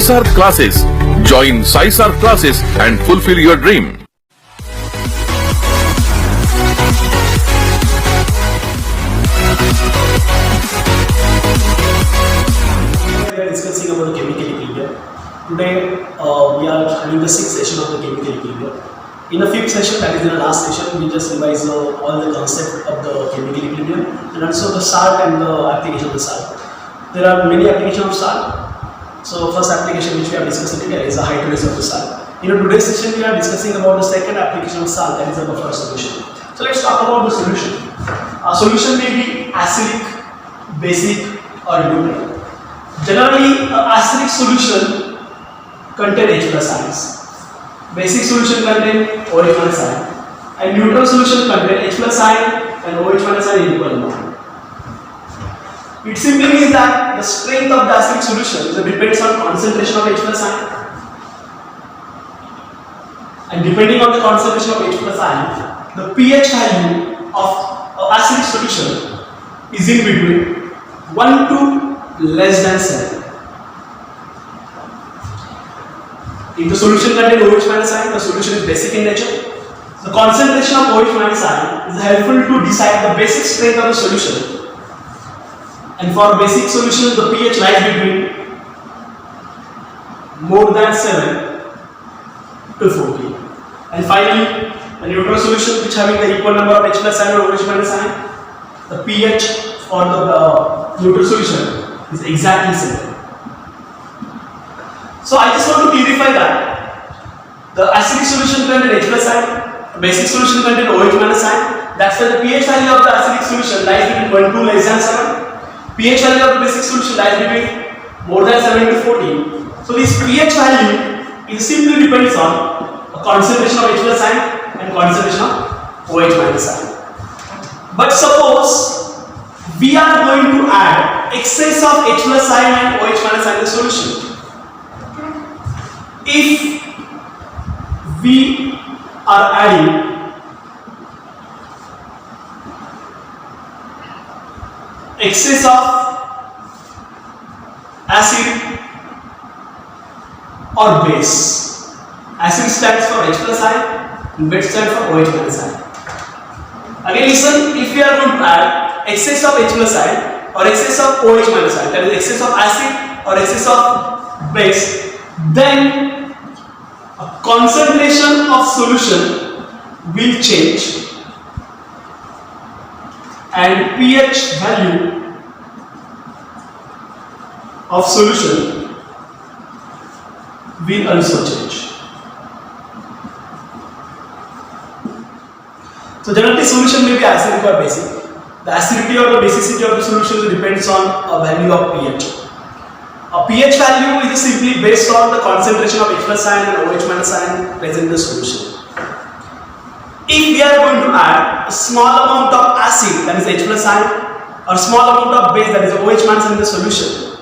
SciSAR classes. Join SciSAR classes and fulfill your dream. We are discussing about the chemical equilibrium. Today we are having the sixth session of the chemical equilibrium. In the fifth session, that is in the last session, we just revised all the concept of the chemical equilibrium and also the salt and the application of the salt. There are many applications of salt. So first application which we have discussed today is the hydrolysis of the salt. In today's session, we are discussing about the second application of salt, that is the buffer solution. So let's talk about the solution. A solution may be acidic, basic, or neutral. Generally, acidic solution contain H+ ions. Basic solution contain OH- ion, and neutral solution contain H+ ion and OH- ion in equal amount. It simply means that the strength of the acidic solution depends on concentration of H+ ion, and depending on the concentration of H+ ion, the pH value of acidic solution is in between 1 to less than 7. If the solution contains OH- ion, the solution is basic in nature. The concentration of OH- ion is helpful to decide the basic strength of the solution. And for basic solution, the pH lies between more than 7 to 14. And finally, a neutral solution which having the equal number of H+ ion or OH- ion, the pH for the neutral solution is exactly 7. So I just want to clarify that the acidic solution contains H+ ion, basic solution contains OH- ion. That's why the pH value of the acidic solution lies between 1 to less than 7. pH value of the basic solution lies between more than 7 to 14. So this pH value is simply depends on a concentration of H+ ion and concentration of OH- ion. But suppose we are going to add excess of H+ ion and OH- ion in the solution. If we are adding excess of acid or base, acid stands for H+ ion and base stands for OH- ion. Again listen, if we are going to add excess of H+ ion or excess of OH- ion, that is excess of acid or excess of base, then a concentration of solution will change and pH value of solution will also change. So generally solution may be acidic or basic. The acidity or the basicity of the solution depends on a value of pH. A pH value is simply based on the concentration of H+ ion and OH- ion present in the solution. If we are going to add a small amount of acid, that is H+ ion, or small amount of base, that is OH- ion in the solution,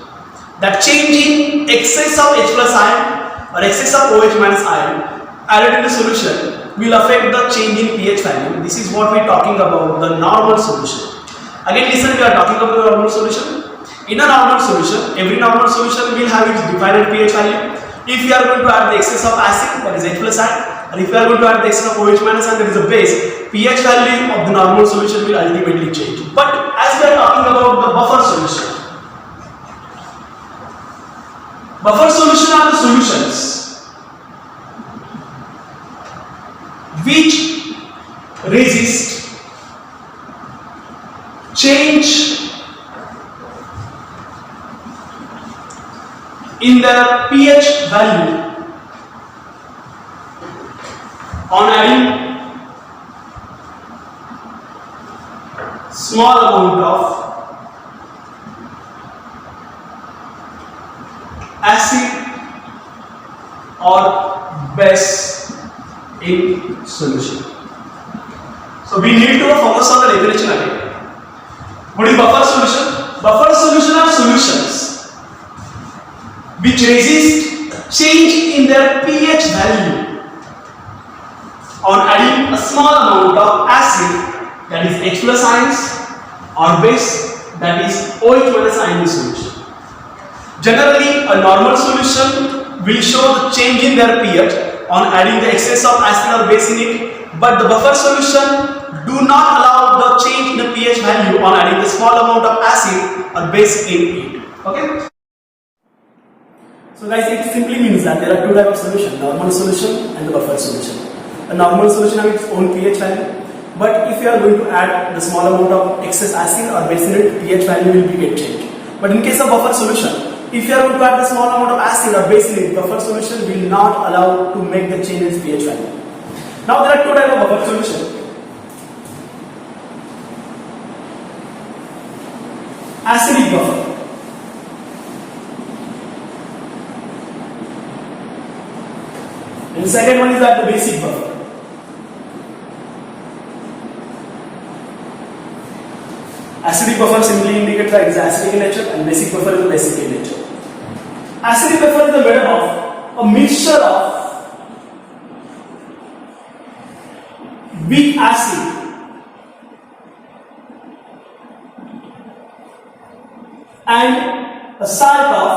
that change in excess of H+ ion or excess of OH- ion added in the solution will affect the change in pH value. This is what we are talking about, the normal solution. Again listen, we are talking about the normal solution. In a normal solution, every normal solution will have its defined pH value. If we are going to add the excess of acid, that is H+ ion, and if we are going to add the excess of OH- ion, that is a base, pH value of the normal solution will ultimately change. But as we are talking about the buffer solution, buffer solution are the solutions which resist change in their pH value on adding small amount of acid or base in solution. So we need to focus on the definition again. What is buffer solution? Buffer solution are solutions which resist change in their pH value on adding a small amount of acid, that is H+ ions, or base, that is OH- ion in solution. Generally, a normal solution will show the change in their pH on adding the excess of acid or base in it, but the buffer solution do not allow the change in the pH value on adding the small amount of acid or base in it. Okay? So guys, it simply means that there are two types of solution, normal solution and the buffer solution. A normal solution has its own pH value, but if you are going to add the small amount of excess acid or base in it, pH value will be get changed. But in case of buffer solution, if you are going to add the small amount of acid or base in it, buffer solution will not allow to make the change in pH value. Now there are two types of buffer solution. Acidic buffer. And the second one is that the basic buffer. Acidic buffer simply indicates that it is acidic in nature and basic buffer is basic in nature. Acidic buffer is made up of a mixture of weak acid and a salt of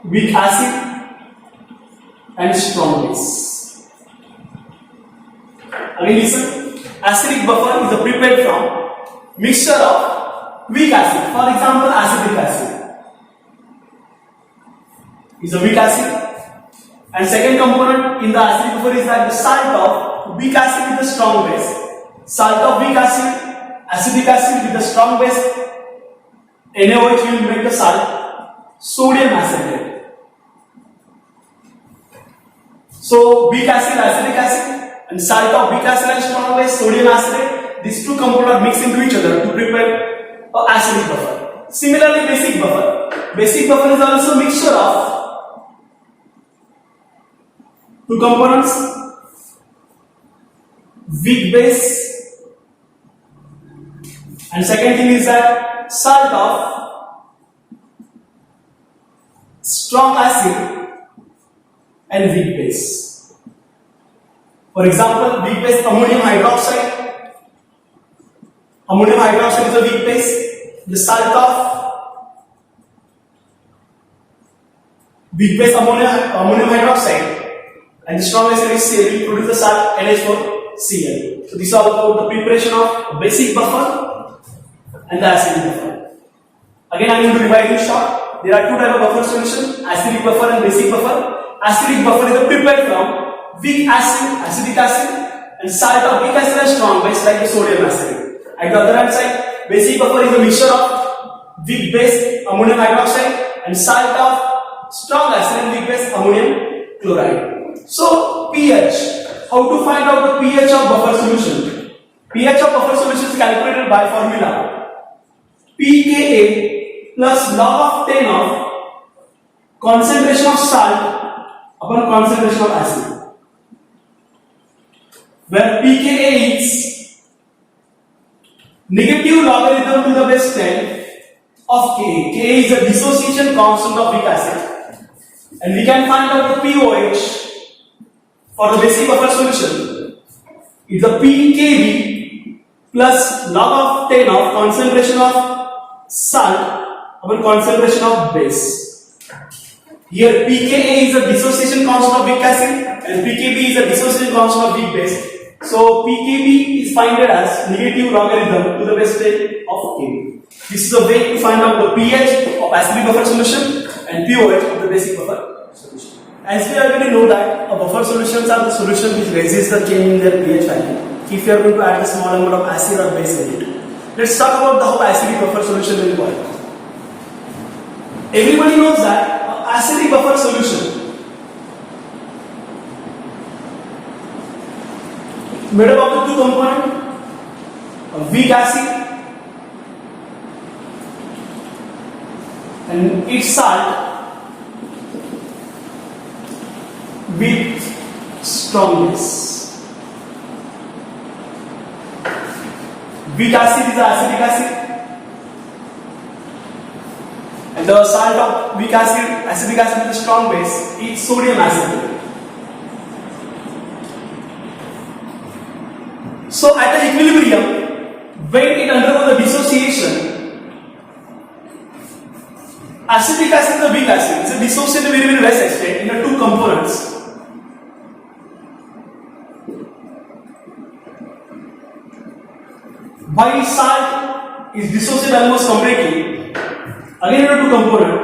weak acid and strong base. Again listen. Acidic buffer is prepared from mixture of weak acid. For example, acetic acid is a weak acid, and second component in the acidic buffer is that the salt of weak acid with a strong base. Salt of weak acid, acetic acid with a strong base, NaOH will make the salt sodium acetate. So weak acid, acetic acid, and salt of weak acid and strong base, sodium acetate, these two components are mixed into each other to prepare an acidic buffer. Similarly, basic buffer. Basic buffer is also a mixture of two components, weak base, and second thing is that salt of strong acid and weak base. For example, weak base ammonium hydroxide. Ammonium hydroxide is a weak base. The salt of weak base ammonium hydroxide and the strong acid is Cl will produce the salt NH4Cl. So this is all about the preparation of basic buffer and the acidic buffer. Again, I am going to revise in short. There are two types of buffer solution: acidic buffer and basic buffer. Acidic buffer is prepared from weak acid, acetic acid, and salt of weak acid and strong base like the sodium acid. At the other hand side, basic buffer is a mixture of weak base ammonium hydroxide and salt of strong acid and weak base ammonium chloride. So pH. How to find out the pH of buffer solution? pH of buffer solution is calculated by formula pKa plus log of 10 of concentration of salt upon concentration of acid, where pKa is negative logarithm to the base 10 of Ka. Ka is the dissociation constant of weak acid, and we can find out the pOH for the basic buffer solution. It's a pKb plus log of 10 of concentration of salt upon concentration of base. Here pKa is the dissociation constant of weak acid and pKb is the dissociation constant of weak base. So pKb is found as negative logarithm to the base 10 of Kb. This is a way to find out the pH of acidic buffer solution and pOH of the basic buffer solution. As we already know that buffer solutions are the solution which resist the change in their pH value if you are going to add a small amount of acid or base in it. Let's talk about the how acidic buffer solution will work. Everybody knows that acidic buffer solution made up of the two components, a weak acid and its salt with strong base. Weak acid is acetic acid and the salt of weak acid, acetic acid with strong base is sodium acetate. So at the equilibrium, when it undergoes the dissociation, Acetic acid is a weak acid. It's a dissociated very very less extent in the two components. While salt is dissociated almost completely. Again, in the two components.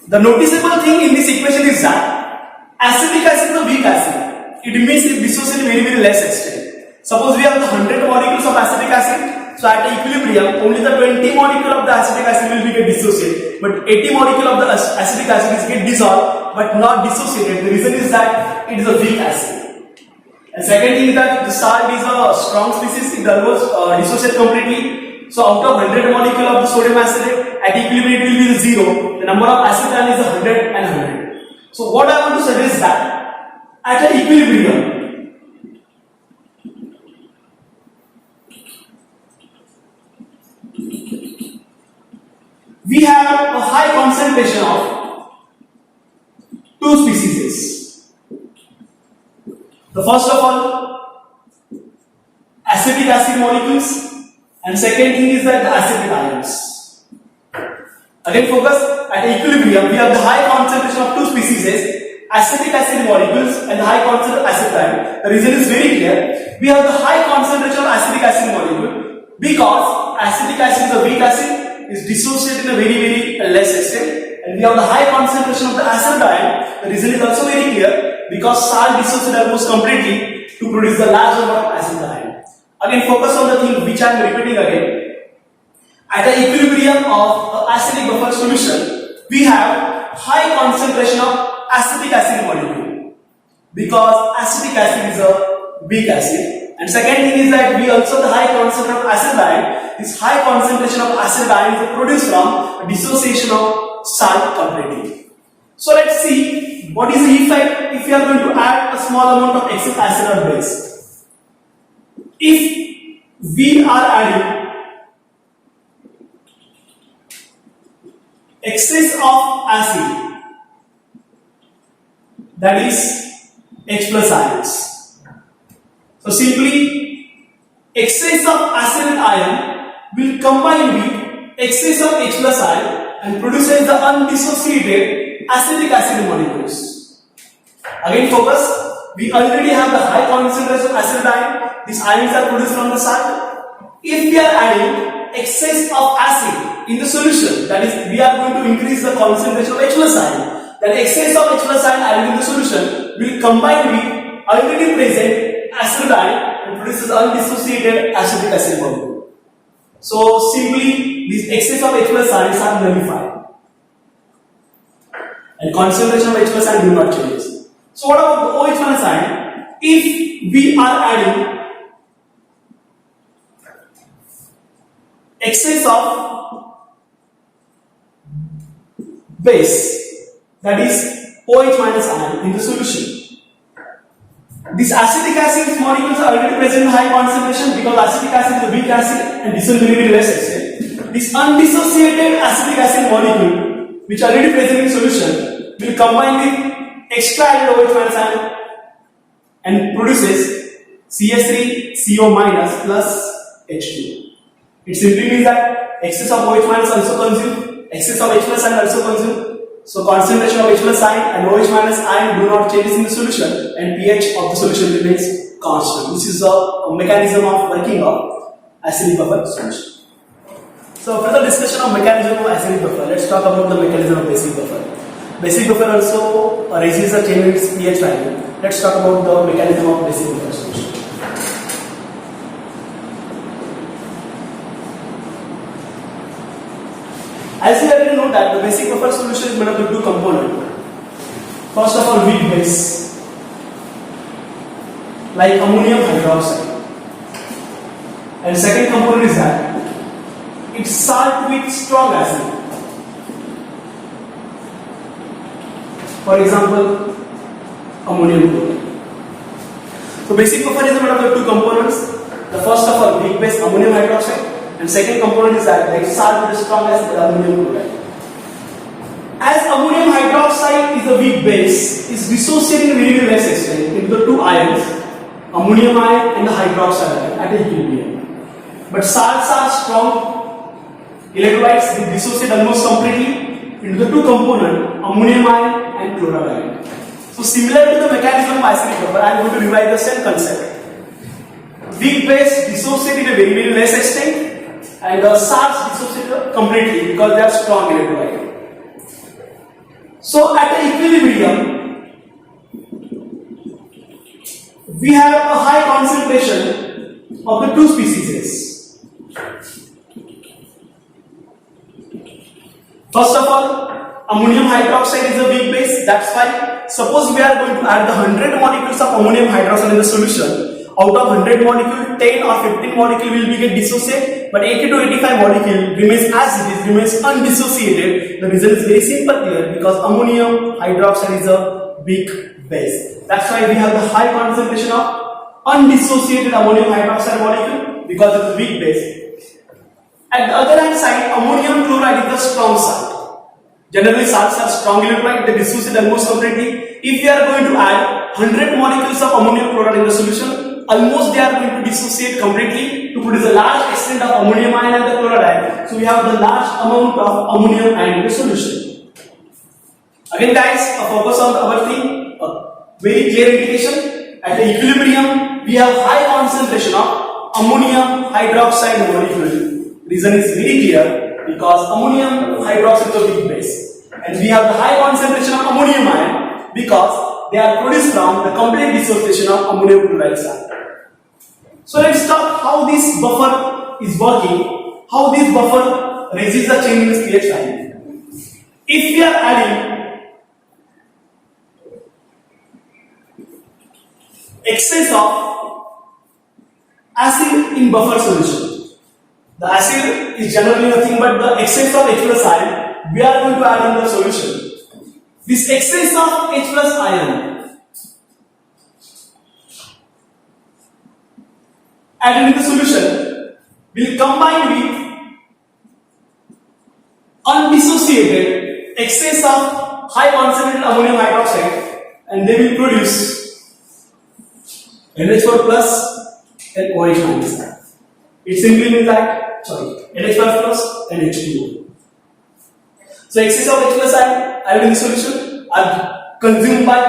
The noticeable thing in this equation is that acetic acid is a weak acid. It means it dissociates very very less extent. Suppose we have the 100 molecules of acetic acid. So at equilibrium, only the 20 molecule of the acetic acid will be get dissociated, but 80 molecule of the acetic acid is get dissolved, but not dissociated. The reason is that it is a weak acid. And second thing is that the salt is a strong species. It almost dissociates completely. So out of 100 molecule of the sodium acetate, at equilibrium it will be the 0. The number of acid ion is 100 and 100. So what I want to suggest is that at an equilibrium, we have a high concentration of two species. The first of all, acetic acid molecules, and second thing is that the acetic ions. Again, focus at equilibrium. We have the high concentration of two species, acetic acid molecules and the high concentration of acetic ion. The reason is very clear. We have the high concentration of acetic acid molecule because acetic acid is a weak acid. Is dissociated in a very very less extent, and we have the high concentration of the acid ion. The reason is also very clear because salt dissociates almost completely to produce the large number of acid ion. Again, focus on the thing which I am repeating again. At the equilibrium of acidic buffer solution, we have high concentration of acetic acid molecule because acetic acid is a weak acid. And second thing is that we also the high concentration of acid ion. This high concentration of acid ion is produced from dissociation of salt completely. So let's see what is the effect if we are going to add a small amount of excess acid or base. If we are adding excess of acid, that is H plus ions. So simply excess of acid and ion will combine with excess of H plus ion and produces the undissociated acetic acid molecules. Again focus, we already have the high concentration of acid ion. These ions are produced from the salt. If we are adding excess of acid in the solution, that is we are going to increase the concentration of H plus ion, then excess of H plus ion added in the solution will combine with already present acid ion and produces undissociated acetic acid molecule. So simply these excess of H plus ions are nullified and concentration of H plus ion do not change. So what about the OH minus ion? If we are adding excess of base, that is OH minus ion in the solution, these acetic acid molecules are already present in high concentration because acetic acid is a weak acid and this will be very less extent. This undissociated acetic acid molecule which are already present in solution will combine with extra added OH minus ion and produces CH3CO minus plus H2. It simply means that excess of OH minus also consumed, excess of H plus ion also consumed. So concentration of H plus ion and OH minus ion do not change in the solution and pH of the solution remains constant. This is a mechanism of working of acidic buffer solution. So further discussion of mechanism of acidic buffer, let's talk about the mechanism of basic buffer. Basic buffer also raises the change in its pH value. Let's talk about the mechanism of basic buffer solution. As you already know that the basic buffer solution is made up of two components. First of all, weak base, like ammonium hydroxide, and second component is that it's salt with strong acid. For example, ammonium chloride. So basic buffer is made up of two components. The first of all, weak base ammonium hydroxide. And second component is that like salt with the strong acid ammonium chloride. As ammonium hydroxide is a weak base, is dissociating very very less extent into the two ions, ammonium ion and the hydroxide ion at equilibrium. But salts are strong Electrolytes will dissociate almost completely into the two components, ammonium ion and chloride ion. So similar to the mechanism of acidic buffer, I am going to revise the same concept. Weak base dissociate in a very less extent, and the salts dissociate completely because they are strong electrolyte. So at the equilibrium, we have a high concentration of the two species. First of all, ammonium hydroxide is a weak base. That's why, suppose we are going to add the 100 molecules of ammonium hydroxide in the solution. Out of 100 molecules, 10 or 15 molecules will be get dissociated, but 80 to 85 molecule remains as it is, remains undissociated. The reason is very simple here, because ammonium hydroxide is a weak base. That's why we have the high concentration of undissociated ammonium hydroxide molecule because of the weak base. At the other hand side, ammonium chloride is the strong salt. Generally, salts are strong electrolyte, they dissociate almost completely. If we are going to add 100 molecules of ammonium chloride in the solution, almost they are going to dissociate completely to produce a large extent of ammonium ion and the chloride ion. So we have the large amount of ammonium ion in the solution. Again guys, a focus on our thing, a very clear indication. At the equilibrium, we have high concentration of ammonium hydroxide molecule. Reason is very clear, because ammonium hydroxide is a weak base. And we have the high concentration of ammonium ion because they are produced from the complete dissociation of ammonium chloride salt. So let's talk how this buffer is working, how this buffer raises the change in its pH value. If we are adding excess of acid in buffer solution, the acid is generally nothing but the excess of H plus ion we are going to add in the solution. This excess of H plus ion added in the solution will combine with undissociated excess of high concentrated ammonium hydroxide, and they will produce NH4 plus and OH minus. It simply means that, NH5 plus and H2O. So excess of H plus ion added in the solution are consumed by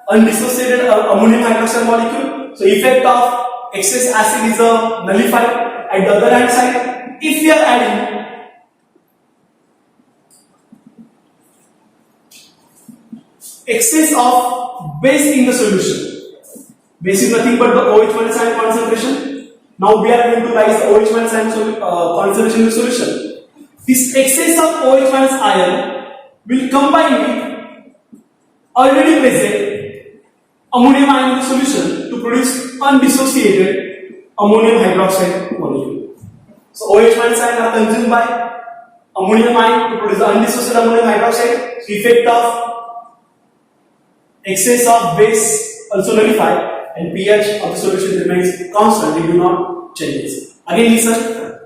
undissociated ammonium hydroxide molecule. So effect of excess acid is nullified. At the other hand side, if we are adding excess of base in the solution, base is nothing but the OH minus ion concentration. Now we are going to rise the OH minus ion concentration in the solution. This excess of OH minus ion will combine with already present ammonium ion in the solution to produce undissociated ammonium hydroxide molecule. So OH minus ion are consumed by ammonium ion to produce the undissociated ammonium hydroxide. The effect of excess of base also nullified, and pH of the solution remains constant, it do not changes. Again listen,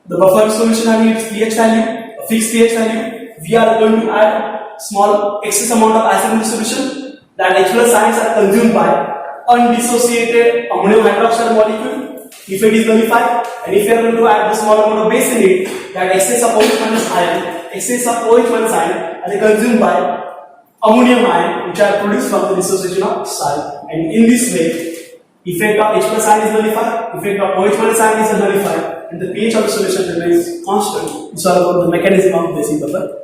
the buffer solution having its pH value, a fixed pH value, we are going to add small excess amount of acid in the solution. That H plus ions are consumed by undissociated ammonium hydroxide molecule. If it is nullified, and if you are going to add the small amount of base in it, that excess of OH minus ion, excess of OH minus ion are consumed by ammonium ion, which are produced from the dissociation of salt. And in this way, effect of H plus ion is nullified, effect of OH minus ion is nullified, and the pH of the solution remains constant. It's all about the mechanism of basic buffer.